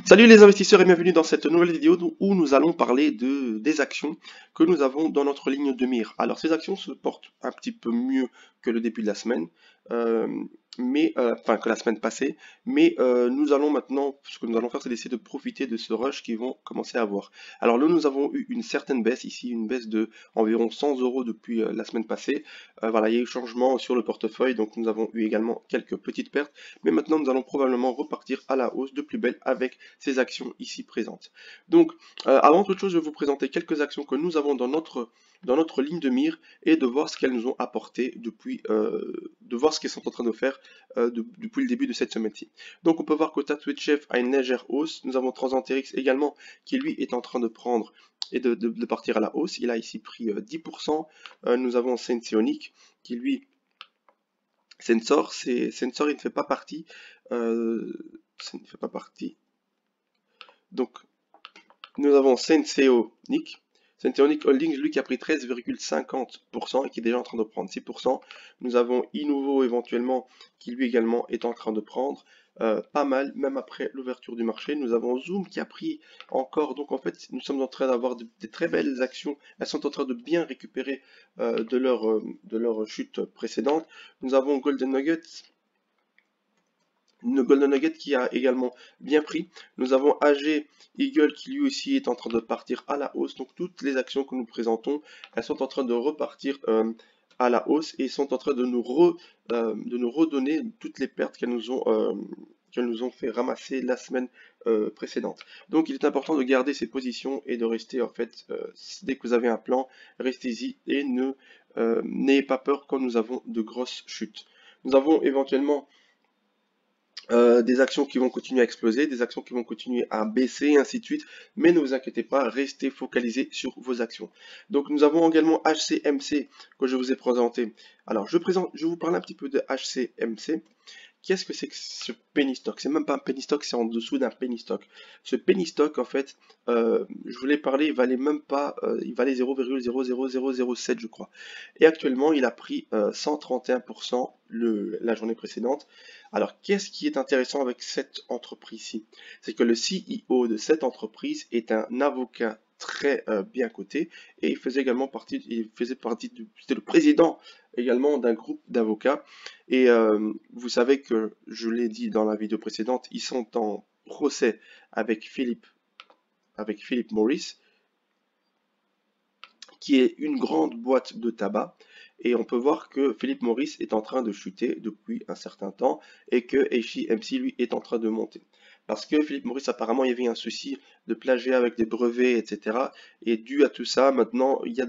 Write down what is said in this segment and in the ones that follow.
Salut les investisseurs et bienvenue dans cette nouvelle vidéo où nous allons parler des actions que nous avons dans notre ligne de mire. Alors ces actions se portent un petit peu mieux que le début de la semaine, euh, enfin que la semaine passée, mais nous allons maintenant, ce que nous allons faire, c'est d'essayer de profiter de ce rush qu'ils vont commencer à avoir. Alors là, nous avons eu une certaine baisse ici, une baisse de environ 100 euros depuis la semaine passée. Voilà, il y a eu changement sur le portefeuille, donc nous avons eu également quelques petites pertes, mais maintenant nous allons probablement repartir à la hausse de plus belle avec ces actions ici présentes. Donc, avant toute chose, je vais vous présenter quelques actions que nous avons dans notre ligne de mire et de voir ce qu'elles nous ont apporté depuis, de voir ce qu'elles sont en train de faire depuis le début de cette semaine-ci. Donc, on peut voir que Tatwitchef a une légère hausse. Nous avons Transanterix également qui lui est en train de prendre et de partir à la hausse. Il a ici pris 10%. Nous avons Senseonic qui lui Sensor, Sensor, il ne fait pas partie. Ça ne fait pas partie. Donc, nous avons Senseonic. Senseonic Holdings, lui qui a pris 13,50% et qui est déjà en train de prendre 6%. Nous avons Inuvo éventuellement qui lui également est en train de prendre pas mal, même après l'ouverture du marché. Nous avons Zoom qui a pris encore. Donc en fait, nous sommes en train d'avoir des très belles actions. Elles sont en train de bien récupérer de leur chute précédente. Nous avons Golden Nuggets. Une Golden Nugget qui a également bien pris. Nous avons AG Eagle qui lui aussi est en train de partir à la hausse. Donc toutes les actions que nous présentons, elles sont en train de repartir à la hausse et sont en train de nous redonner toutes les pertes qu'elles nous ont fait ramasser la semaine précédente. Donc il est important de garder ces positions et de rester en fait, dès que vous avez un plan, restez-y et n'ayez pas peur quand nous avons de grosses chutes. Nous avons éventuellement des actions qui vont continuer à exploser, des actions qui vont continuer à baisser, et ainsi de suite. Mais ne vous inquiétez pas, restez focalisés sur vos actions. Donc nous avons également HCMC que je vous ai présenté. Alors je vous parle un petit peu de HCMC. Qu'est-ce que c'est que ce penny stock? C'est même pas un penny stock, c'est en dessous d'un penny stock. Ce penny stock, en fait, je vous l'ai parlé, il valait même pas, il valait 0,00007, je crois. Et actuellement, il a pris 131% la journée précédente. Alors, qu'est-ce qui est intéressant avec cette entreprise-ci? C'est que le CEO de cette entreprise est un avocat très bien coté et il faisait également partie, c'était le président également d'un groupe d'avocats. Et vous savez que, je l'ai dit dans la vidéo précédente, ils sont en procès avec Philip Morris, qui est une grande boîte de tabac. Et on peut voir que Philip Morris est en train de chuter depuis un certain temps et que HCMC, lui, est en train de monter. Parce que Philip Morris, apparemment, il y avait un souci de plagiat avec des brevets, etc. Et dû à tout ça, maintenant, il y a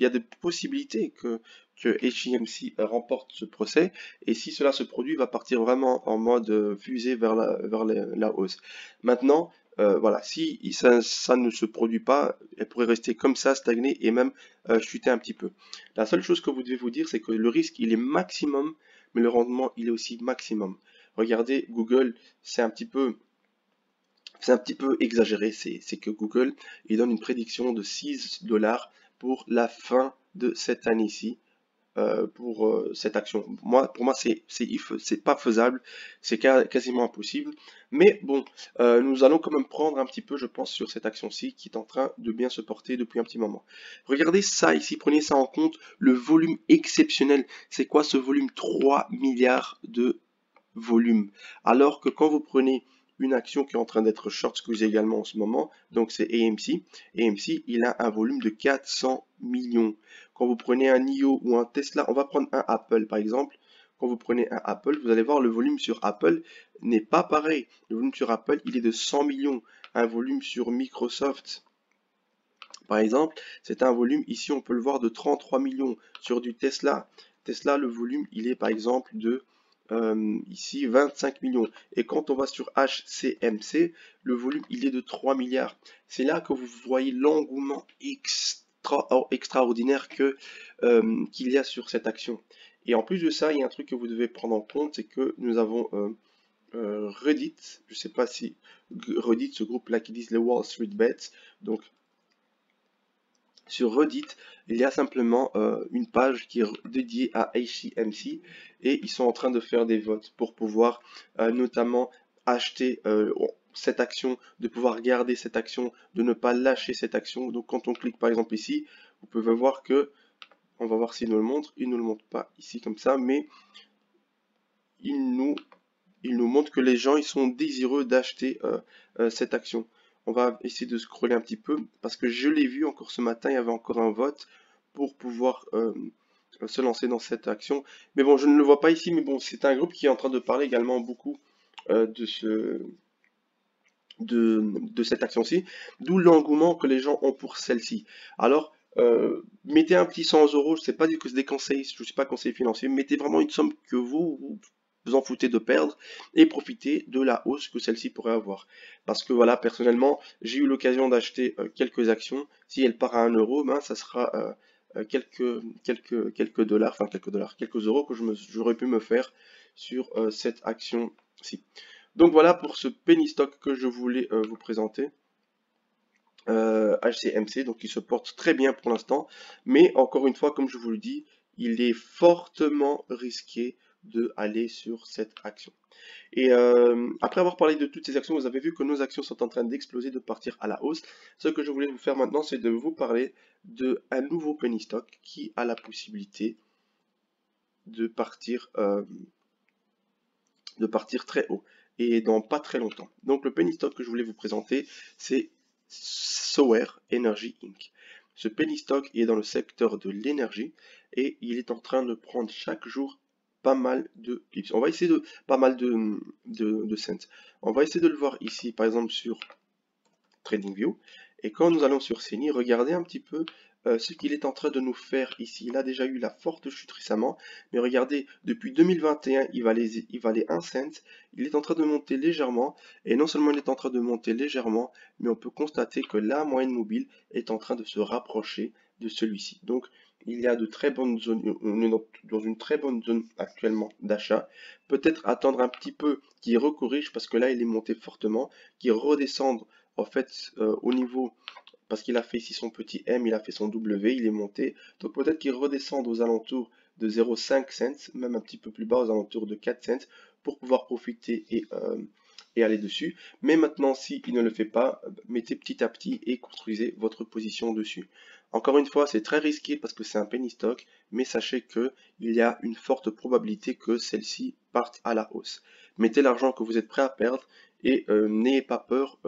des possibilités que HCMC remporte ce procès. Et si cela se produit, il va partir vraiment en mode fusée vers la hausse. Maintenant, voilà, si ça ne se produit pas, elle pourrait rester comme ça, stagner et même chuter un petit peu. La seule chose que vous devez vous dire, c'est que le risque, il est maximum, mais le rendement, il est aussi maximum. Regardez, Google, c'est un petit peu exagéré. C'est que Google, il donne une prédiction de 6 dollars pour la fin de cette année-ci. Pour cette action. Pour moi, c'est pas faisable, c'est quasiment impossible. Mais bon, nous allons quand même prendre un petit peu, je pense, sur cette action-ci qui est en train de bien se porter depuis un petit moment. Regardez ça ici, prenez ça en compte, le volume exceptionnel. C'est quoi ce volume? 3 milliards de volume. Alors que quand vous prenez une action qui est en train d'être short squeeze également en ce moment, donc c'est AMC. AMC, il a un volume de 400 millions. Quand vous prenez un NIO ou un Tesla, on va prendre un Apple par exemple. Quand vous prenez un Apple, vous allez voir le volume sur Apple n'est pas pareil. Le volume sur Apple, il est de 100 millions. Un volume sur Microsoft, par exemple, c'est un volume, ici on peut le voir, de 33 millions. Sur du Tesla, le volume, il est par exemple de ici 25 millions. Et quand on va sur HCMC, le volume, il est de 3 milliards. C'est là que vous voyez l'engouement extraordinaire qu'il y a sur cette action. Et en plus de ça, il y a un truc que vous devez prendre en compte, c'est que nous avons Reddit. Je ne sais pas si Reddit, ce groupe-là qui disent les Wall Street Bets. Donc, sur Reddit, il y a simplement une page qui est dédiée à HCMC et ils sont en train de faire des votes pour pouvoir notamment acheter, cette action, de pouvoir garder cette action, de ne pas lâcher cette action. Donc quand on clique par exemple ici, vous pouvez voir que, on va voir s'il nous le montre, il ne nous le montre pas ici comme ça, mais il nous montre que les gens ils sont désireux d'acheter cette action. On va essayer de scroller un petit peu parce que je l'ai vu encore ce matin, il y avait encore un vote pour pouvoir se lancer dans cette action. Mais bon, je ne le vois pas ici, mais bon, c'est un groupe qui est en train de parler également beaucoup de cette action-ci, d'où l'engouement que les gens ont pour celle-ci. Alors, mettez un petit 100 euros, je ne sais pas que c'est des conseils, je ne suis pas conseiller financier, mettez vraiment une somme que vous en foutez de perdre et profitez de la hausse que celle-ci pourrait avoir. Parce que voilà, personnellement, j'ai eu l'occasion d'acheter quelques actions. Si elle part à 1 euro, ben, ça sera quelques dollars, enfin quelques euros que j'aurais pu me faire sur cette action-ci. Donc voilà pour ce penny stock que je voulais vous présenter. HCMC, donc il se porte très bien pour l'instant, mais encore une fois, comme je vous le dis, il est fortement risqué de aller sur cette action. Et après avoir parlé de toutes ces actions, vous avez vu que nos actions sont en train d'exploser, de partir à la hausse. Ce que je voulais vous faire maintenant, c'est de vous parler d'un nouveau penny stock qui a la possibilité de partir très haut et dans pas très longtemps. Donc le penny stock que je voulais vous présenter, c'est Sower Energy Inc. Ce penny stock est dans le secteur de l'énergie et il est en train de prendre chaque jour pas mal de pips. On va essayer de pas mal de cents. On va essayer de le voir ici par exemple sur TradingView. Et quand nous allons sur CENI, regardez un petit peu ce qu'il est en train de nous faire ici. Il a déjà eu la forte chute récemment, mais regardez, depuis 2021, il valait 1 cent. Il est en train de monter légèrement, et non seulement il est en train de monter légèrement, mais on peut constater que la moyenne mobile est en train de se rapprocher de celui-ci. Donc, il y a de très bonnes zones, on est dans une très bonne zone actuellement d'achat. Peut-être attendre un petit peu qu'il recorrige, parce que là, il est monté fortement, qu'il redescende en fait au niveau, parce qu'il a fait ici son petit M, il a fait son W, il est monté, donc peut-être qu'il redescende aux alentours de 0,5 cents, même un petit peu plus bas aux alentours de 4 cents, pour pouvoir profiter et aller dessus. Mais maintenant, si il ne le fait pas, mettez petit à petit et construisez votre position dessus. Encore une fois, c'est très risqué parce que c'est un penny stock, mais sachez que il y a une forte probabilité que celle-ci parte à la hausse. Mettez l'argent que vous êtes prêt à perdre et n'ayez pas peur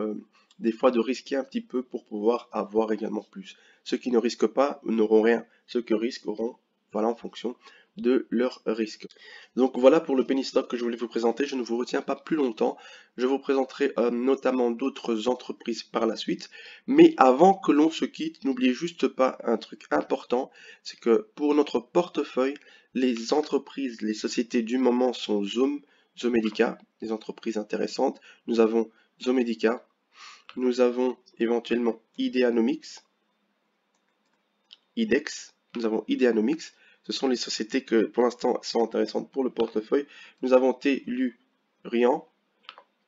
des fois de risquer un petit peu pour pouvoir avoir également plus. Ceux qui ne risquent pas n'auront rien. Ceux qui risquent auront, voilà, en fonction de leur risque. Donc voilà pour le penny stock que je voulais vous présenter. Je ne vous retiens pas plus longtemps. Je vous présenterai notamment d'autres entreprises par la suite. Mais avant que l'on se quitte, n'oubliez juste pas un truc important, c'est que pour notre portefeuille, les entreprises, les sociétés du moment sont Zomedica, des entreprises intéressantes. Nous avons Zomedica, nous avons éventuellement Ideanomics, IDEX, nous avons Ideanomics. Ce sont les sociétés que pour l'instant sont intéressantes pour le portefeuille. Nous avons Tellurian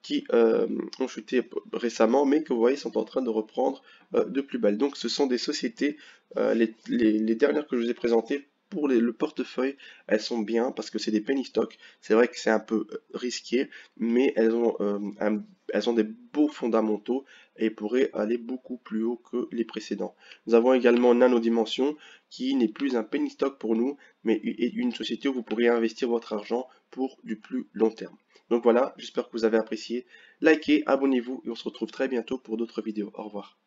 qui ont chuté récemment, mais que vous voyez sont en train de reprendre de plus belle. Donc ce sont des sociétés, les dernières que je vous ai présentées, pour le portefeuille, elles sont bien parce que c'est des penny stocks. C'est vrai que c'est un peu risqué, mais elles ont des beaux fondamentaux et pourraient aller beaucoup plus haut que les précédents. Nous avons également Nanodimension qui n'est plus un penny stock pour nous, mais une société où vous pourriez investir votre argent pour du plus long terme. Donc voilà, j'espère que vous avez apprécié. Likez, abonnez-vous et on se retrouve très bientôt pour d'autres vidéos. Au revoir.